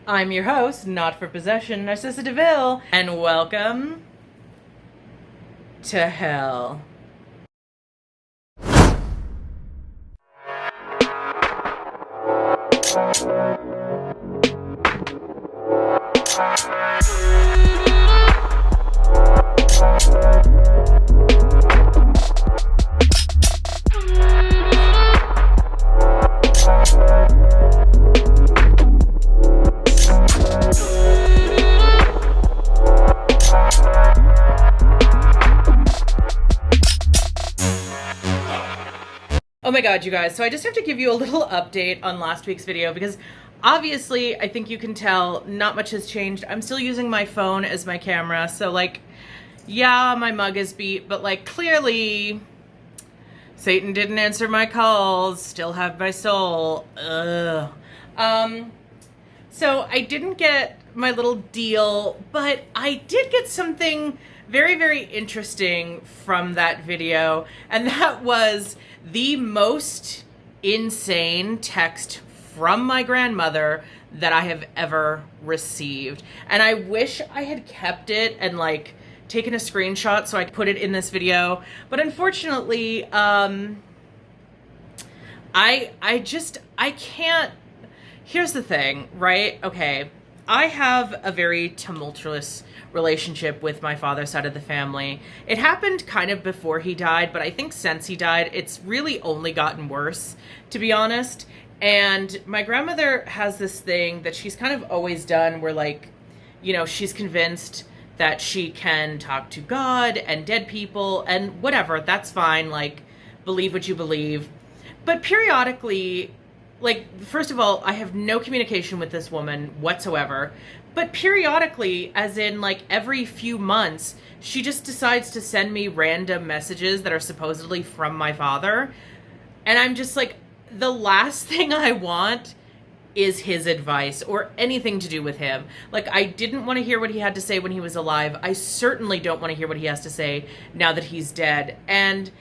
I'm your host, not for possession, Narcissa Deville, and welcome to hell. Oh my god, you guys, so I just have to give you a little update on last week's video because obviously, I think you can tell, not much has changed. I'm still using my phone as my camera, so like, yeah, my mug is beat, but like, clearly, Satan didn't answer my calls, still have my soul, ugh. So I didn't get my little deal, but I did get something very, very interesting from that video, and that was the most insane text from my grandmother that I have ever received. And I wish I had kept it and like taken a screenshot so I could put it in this video. But unfortunately, I can't. Here's the thing, right? Okay, I have a very tumultuous relationship with my father's side of the family. It happened kind of before he died, but I think since he died, it's really only gotten worse, to be honest. And my grandmother has this thing that she's kind of always done where, like, you know, she's convinced that she can talk to God and dead people and whatever, that's fine, like, believe what you believe. But periodically, like, first of all, I have no communication with this woman whatsoever. But periodically, as in like every few months, she just decides to send me random messages that are supposedly from my father. And I'm just like, the last thing I want is his advice or anything to do with him. Like, I didn't want to hear what he had to say when he was alive. I certainly don't want to hear what he has to say now that he's dead. And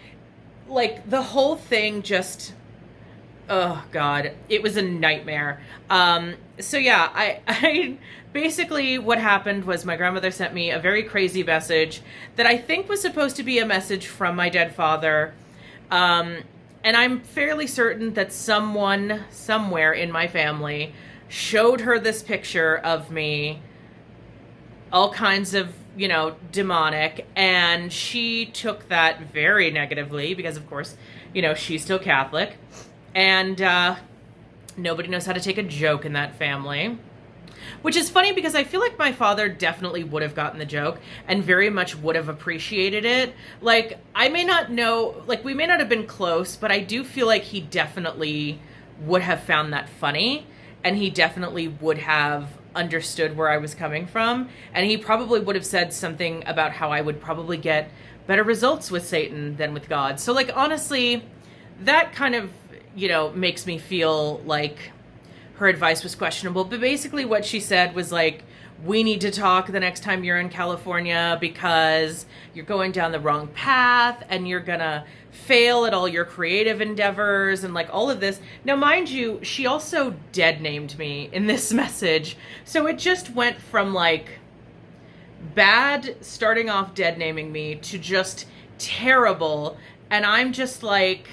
like, the whole thing just, oh God, it was a nightmare. So yeah, I basically what happened was my grandmother sent me a very crazy message that I think was supposed to be a message from my dead father. And I'm fairly certain that someone somewhere in my family showed her this picture of me, all kinds of, you know, demonic, and she took that very negatively because, of course, you know, she's still Catholic. And nobody knows how to take a joke in that family. Which is funny because I feel like my father definitely would have gotten the joke and very much would have appreciated it. Like, I may not know, like, we may not have been close, but I do feel like he definitely would have found that funny. And he definitely would have understood where I was coming from. And he probably would have said something about how I would probably get better results with Satan than with God. So, like, honestly, that kind of, you know, makes me feel like her advice was questionable. But basically what she said was like, we need to talk the next time you're in California because you're going down the wrong path and you're gonna fail at all your creative endeavors and like all of this. Now, mind you, she also dead named me in this message. So it just went from like bad starting off dead naming me to just terrible. And I'm just like,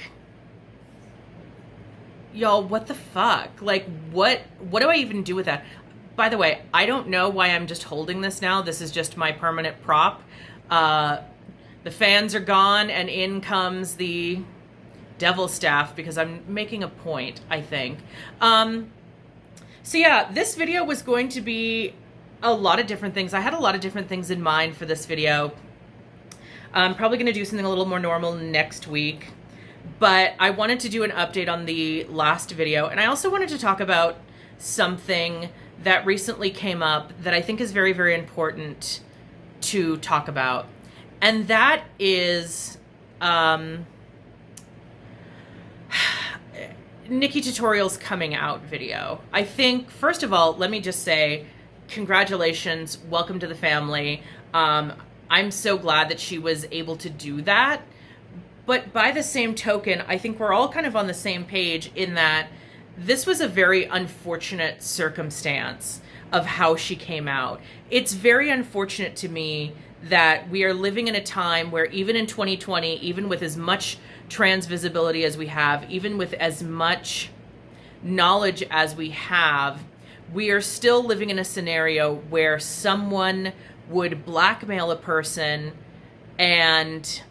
y'all, what the fuck? Like, what do I even do with that? By the way, I don't know why I'm just holding this now. This is just my permanent prop. The fans are gone and in comes the devil staff because I'm making a point, I think. So yeah, this video was going to be a lot of different things. I had a lot of different things in mind for this video. I'm probably going to do something a little more normal next week. But I wanted to do an update on the last video, and I also wanted to talk about something that recently came up that I think is very, very important to talk about. And that is Nikkie Tutorial's coming out video. I think, first of all, let me just say, congratulations, welcome to the family. I'm so glad that she was able to do that. But by the same token, I think we're all kind of on the same page in that this was a very unfortunate circumstance of how she came out. It's very unfortunate to me that we are living in a time where even in 2020, even with as much trans visibility as we have, even with as much knowledge as we have, we are still living in a scenario where someone would blackmail a person and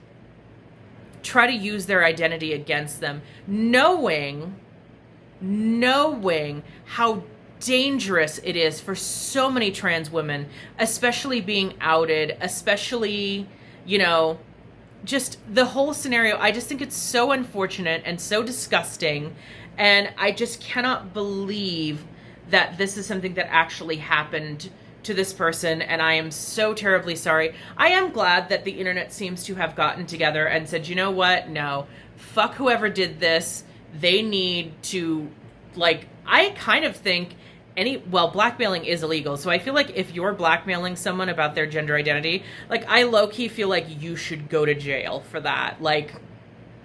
try to use their identity against them, knowing how dangerous it is for so many trans women, especially being outed, especially, you know, just the whole scenario. I just think it's so unfortunate and so disgusting. And I just cannot believe that this is something that actually happened to this person. And I am so terribly sorry. I am glad that the internet seems to have gotten together and said, you know what? No, fuck whoever did this. They need to, like, I kind of think blackmailing is illegal. So I feel like if you're blackmailing someone about their gender identity, like, I low-key feel like you should go to jail for that. Like,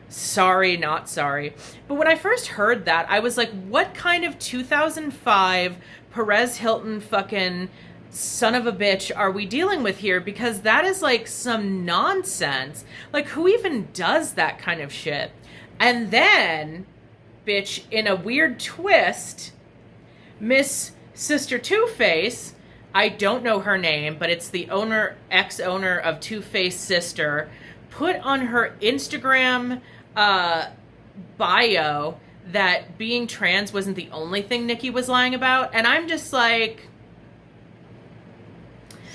sorry, not sorry. But when I first heard that, I was like, what kind of 2005 Perez Hilton fucking son of a bitch are we dealing with here? Because that is like some nonsense. Like, who even does that kind of shit? And then, bitch, in a weird twist, Miss Sister Two-Face, I don't know her name, but it's the ex-owner of Two-Face Sister, put on her Instagram bio that being trans wasn't the only thing Nikkie was lying about. And I'm just like,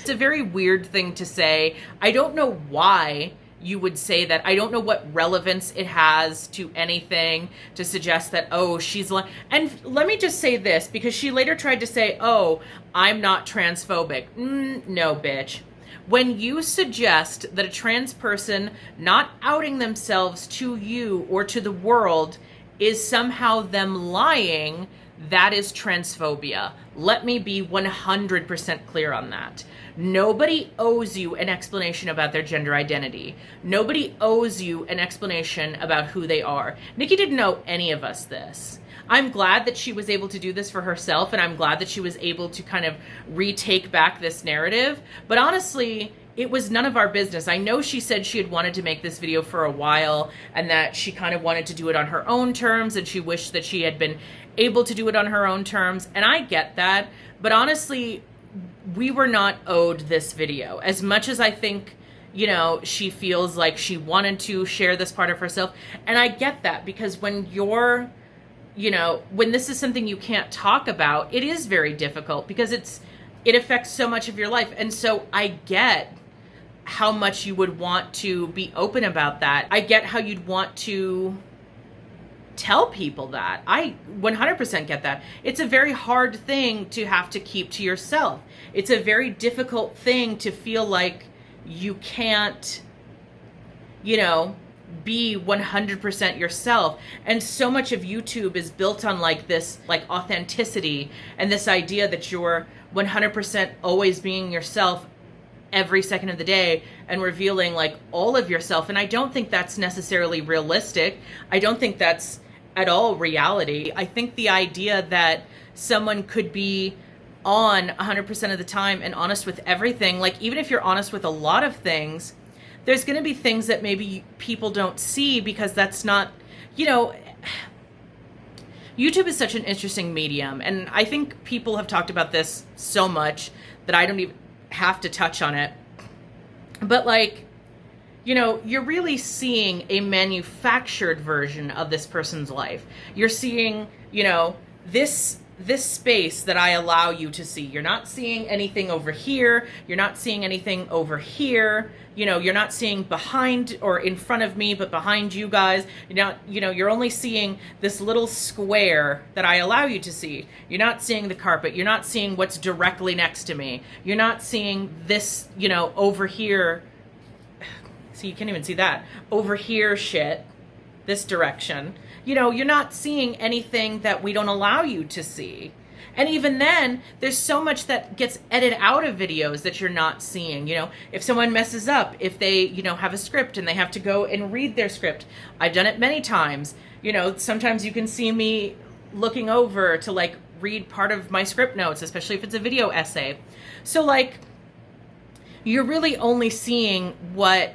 it's a very weird thing to say. I don't know why you would say that. I don't know what relevance it has to anything to suggest that, oh, she's lying. And let me just say this, because she later tried to say, oh, I'm not transphobic. No, bitch. When you suggest that a trans person not outing themselves to you or to the world is somehow them lying, that is transphobia. Let me be 100% clear on that. Nobody owes you an explanation about their gender identity. Nobody owes you an explanation about who they are. Nikkie didn't owe any of us this. I'm glad that she was able to do this for herself, and I'm glad that she was able to kind of retake back this narrative. But honestly, it was none of our business. I know she said she had wanted to make this video for a while and that she kind of wanted to do it on her own terms, and she wished that she had been able to do it on her own terms. And I get that. But honestly, we were not owed this video. As much as I think, you know, she feels like she wanted to share this part of herself. And I get that, because when you're, you know, when this is something you can't talk about, it is very difficult because it affects so much of your life. And so I get how much you would want to be open about that. I get how you'd want to tell people that. I 100% get that. It's a very hard thing to have to keep to yourself. It's a very difficult thing to feel like you can't, you know, be 100% yourself. And so much of YouTube is built on like this, like, authenticity and this idea that you're 100% always being yourself every second of the day and revealing like all of yourself. And I don't think that's necessarily realistic. I don't think that's at all reality. I think the idea that someone could be on 100% of the time and honest with everything, like, even if you're honest with a lot of things, there's going to be things that maybe people don't see because that's not, you know, YouTube is such an interesting medium. And I think people have talked about this so much that I don't even have to touch on it. But like, you know, you're really seeing a manufactured version of this person's life. You're seeing, you know, this space that I allow you to see. You're not seeing anything over here. You're not seeing anything over here. You know, you're not seeing behind or in front of me, but behind you guys. You're not, you know, you're only seeing this little square that I allow you to see. You're not seeing the carpet. You're not seeing what's directly next to me. You're not seeing this, you know, over here. See, you can't even see that. Over here shit. This direction. You know, you're not seeing anything that we don't allow you to see. And even then, there's so much that gets edited out of videos that you're not seeing. You know, if someone messes up, if they, you know, have a script and they have to go and read their script. I've done it many times. You know, sometimes you can see me looking over to like read part of my script notes, especially if it's a video essay. So like, you're really only seeing what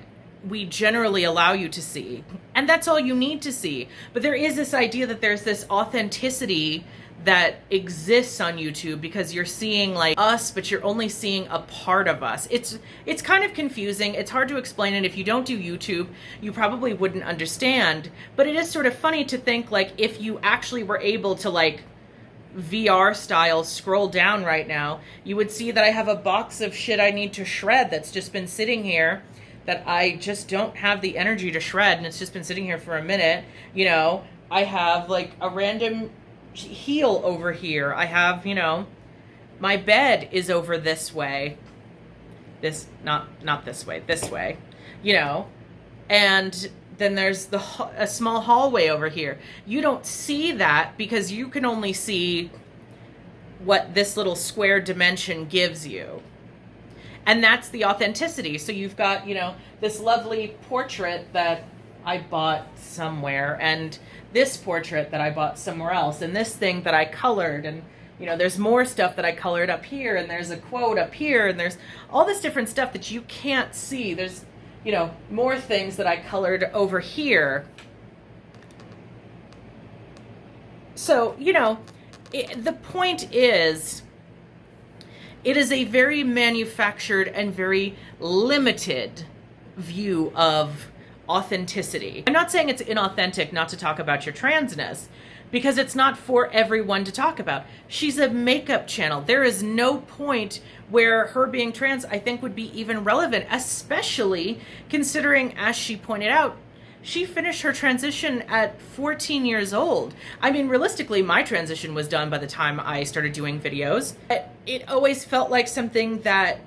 we generally allow you to see. And that's all you need to see. But there is this idea that there's this authenticity that exists on YouTube because you're seeing like us, but you're only seeing a part of us. It's kind of confusing. It's hard to explain, and if you don't do YouTube, you probably wouldn't understand. But it is sort of funny to think like if you actually were able to like VR style scroll down right now, you would see that I have a box of shit I need to shred that's just been sitting here that I just don't have the energy to shred, and it's just been sitting here for a minute. You know, I have like a random heel over here. I have, you know, my bed is over this way. This, not this way, this way, you know, and then there's a small hallway over here. You don't see that because you can only see what this little square dimension gives you. And that's the authenticity. So you've got, you know, this lovely portrait that I bought somewhere, and this portrait that I bought somewhere else, and this thing that I colored, and, you know, there's more stuff that I colored up here, and there's a quote up here, and there's all this different stuff that you can't see. There's, you know, more things that I colored over here. So, you know, the point is, it is a very manufactured and very limited view of authenticity. I'm not saying it's inauthentic not to talk about your transness, because it's not for everyone to talk about. She's a makeup channel. There is no point where her being trans, I think, would be even relevant, especially considering, as she pointed out, she finished her transition at 14 years old. I mean, realistically, my transition was done by the time I started doing videos. It always felt like something that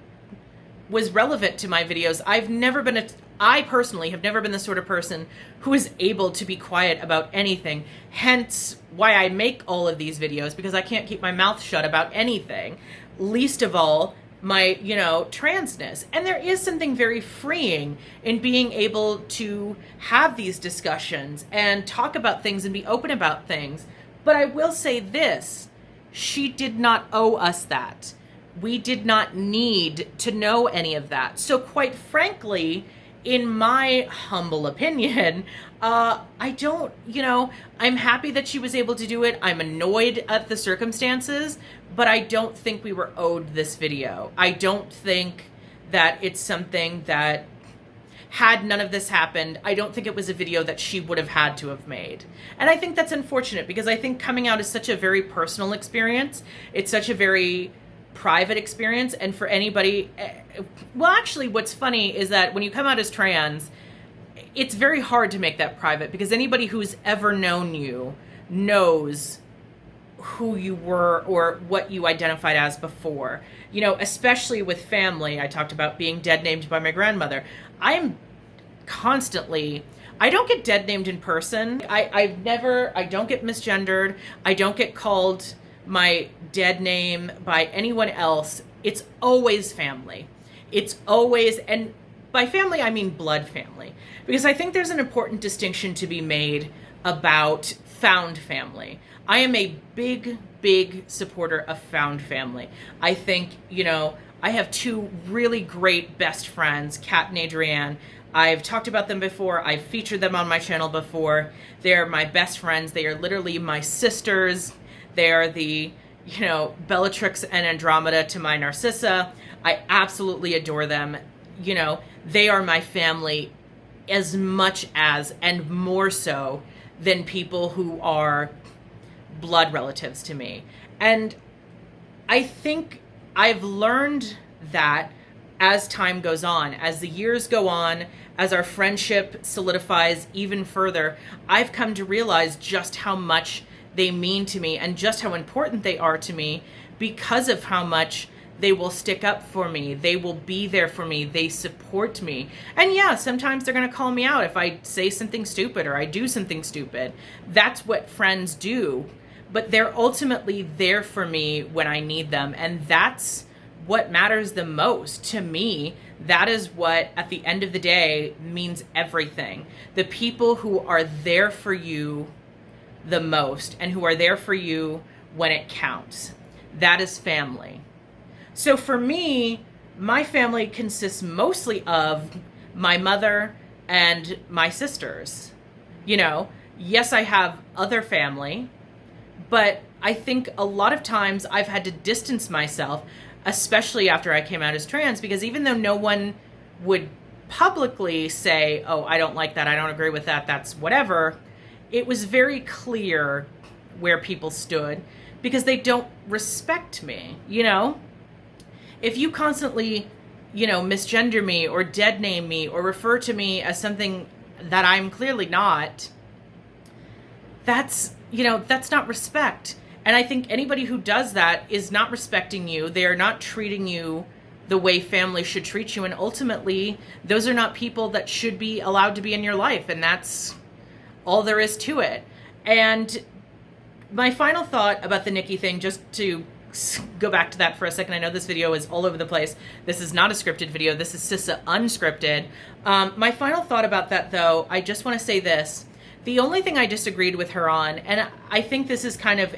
was relevant to my videos. I personally have never been the sort of person who is able to be quiet about anything. Hence why I make all of these videos, because I can't keep my mouth shut about anything. Least of all, my, you know, transness. And there is something very freeing in being able to have these discussions and talk about things and be open about things. But I will say this, she did not owe us that. We did not need to know any of that. So quite frankly, in my humble opinion, I don't, you know, I'm happy that she was able to do it. I'm annoyed at the circumstances, but I don't think we were owed this video. I don't think that it's something that, had none of this happened, I don't think it was a video that she would have had to have made. And I think that's unfortunate, because I think coming out is such a very personal experience. It's such a very private experience, and for anybody, well, actually what's funny is that when you come out as trans, it's very hard to make that private, because anybody who's ever known you knows who you were or what you identified as before. You know, especially with family. I talked about being dead named by my grandmother. I am constantly, I don't get dead named in person. I don't get misgendered. I don't get called my dead name by anyone else. It's always family. It's always, and by family, I mean blood family, because I think there's an important distinction to be made about found family. I am a big, big supporter of found family. I think, you know, I have two really great best friends, Kat and Adrienne. I've talked about them before. I've featured them on my channel before. They're my best friends. They are literally my sisters. They are the, you know, Bellatrix and Andromeda to my Narcissa. I absolutely adore them. You know, they are my family as much as, and more so, than people who are blood relatives to me. And I think I've learned that as time goes on, as the years go on, as our friendship solidifies even further, I've come to realize just how much they mean to me and just how important they are to me, because of how much they will stick up for me. They will be there for me. They support me. And yeah, sometimes they're going to call me out if I say something stupid or I do something stupid. That's what friends do. But they're ultimately there for me when I need them. And that's what matters the most to me. That is what, at the end of the day, means everything. The people who are there for you the most and who are there for you when it counts. That is family. So for me, my family consists mostly of my mother and my sisters. You know, yes, I have other family, but I think a lot of times I've had to distance myself, especially after I came out as trans, because even though no one would publicly say, oh, I don't like that, I don't agree with that, that's whatever, it was very clear where people stood because they don't respect me, you know? If you constantly, you know, misgender me or dead name me or refer to me as something that I'm clearly not, that's, you know, that's not respect. And I think anybody who does that is not respecting you. They are not treating you the way family should treat you. And ultimately, those are not people that should be allowed to be in your life. And that's all there is to it. And my final thought about the Nikkie thing, just to go back to that for a second. I know this video is all over the place. This is not a scripted video. This is Cissa Unscripted. My final thought about that, though, I just want to say this. The only thing I disagreed with her on, and I think this is kind of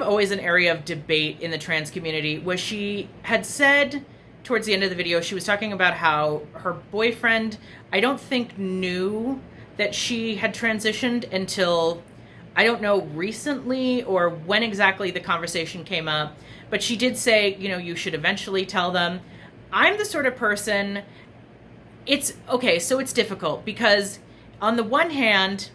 always an area of debate in the trans community, was she had said towards the end of the video, she was talking about how her boyfriend, I don't think, knew that she had transitioned until, I don't know, recently or when exactly the conversation came up, but she did say, you know, you should eventually tell them. I'm the sort of person, it's difficult because on the one hand,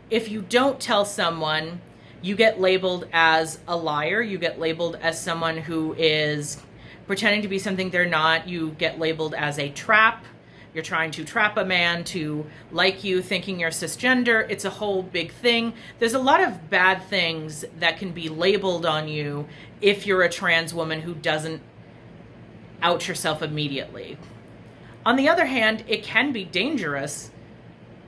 if you don't tell someone, you get labeled as a liar, you get labeled as someone who is pretending to be something they're not, you get labeled as a trap. You're trying to trap a man to like you, thinking you're cisgender. It's a whole big thing. There's a lot of bad things that can be labeled on you if you're a trans woman who doesn't out yourself immediately. On the other hand, it can be dangerous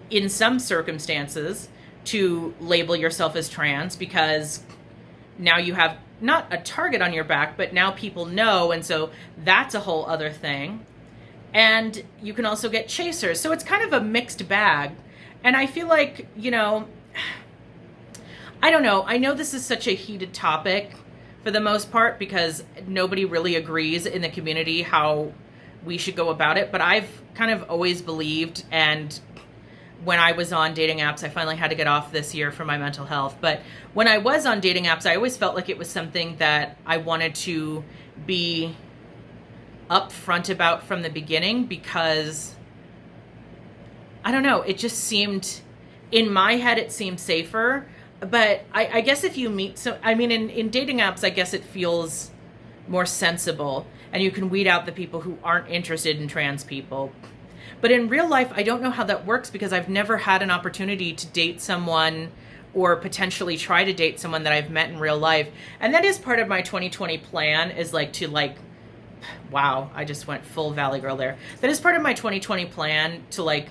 in some circumstances to label yourself as trans because now you have not a target on your back, but now people know, and so that's a whole other thing. And you can also get chasers. So it's kind of a mixed bag. And I feel like, you know, I don't know. I know this is such a heated topic for the most part because nobody really agrees in the community how we should go about it. But I've kind of always believed, and when I was on dating apps, I finally had to get off this year for my mental health. But when I was on dating apps, I always felt like it was something that I wanted to be upfront about from the beginning because, I don't know, it just seemed, in my head, it seemed safer. But I guess if you meet, so I mean, in dating apps, I guess it feels more sensible and you can weed out the people who aren't interested in trans people. But in real life, I don't know how that works because I've never had an opportunity to date someone or potentially try to date someone that I've met in real life. And that is part of my 2020 plan, is wow, I just went full Valley Girl there. That is part of my 2020 plan, to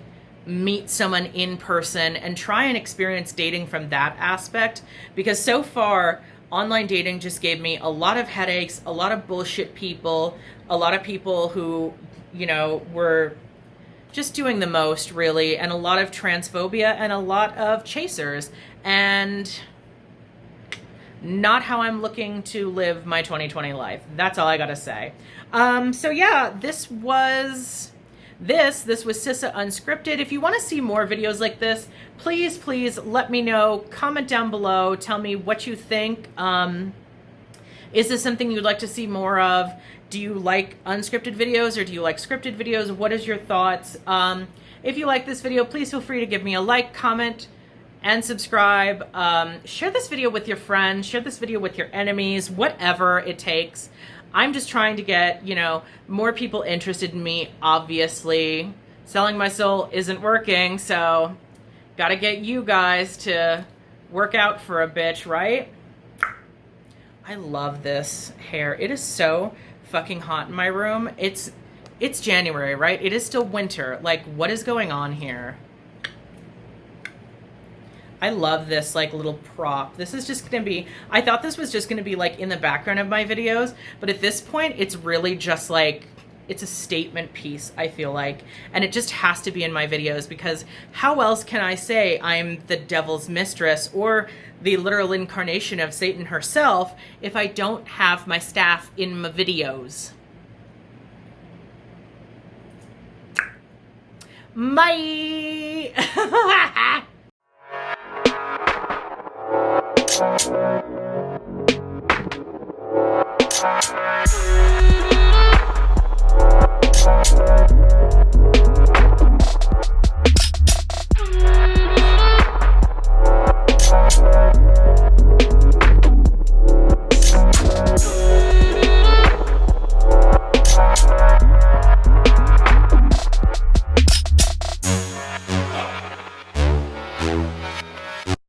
meet someone in person and try and experience dating from that aspect. Because so far, online dating just gave me a lot of headaches, a lot of bullshit people, a lot of people who, you know, were just doing the most, really, and a lot of transphobia and a lot of chasers, and not how I'm looking to live my 2020 life. That's all I gotta say. So yeah, this was Cissa Unscripted. If you want to see more videos like this, please let me know. Comment down below. Tell me what you think. Is this something you'd like to see more of? Do you like unscripted videos or do you like scripted videos? What is your thoughts? If you like this video, please feel free to give me a like, comment, and subscribe. Share this video with your friends. Share this video with your enemies, whatever it takes. I'm just trying to get, you know, more people interested in me, obviously. Selling my soul isn't working, so gotta get you guys to work out for a bitch, right? I love this hair. It is so fucking hot in my room. It's January, right? It is still winter. Like, what is going on here? I love this little prop. This is just gonna be, I thought this was just gonna be in the background of my videos, but at this point it's really just it's a statement piece, I feel like, and it just has to be in my videos, because how else can I say I'm the devil's mistress or the literal incarnation of Satan herself if I don't have my staff in my videos? Bye.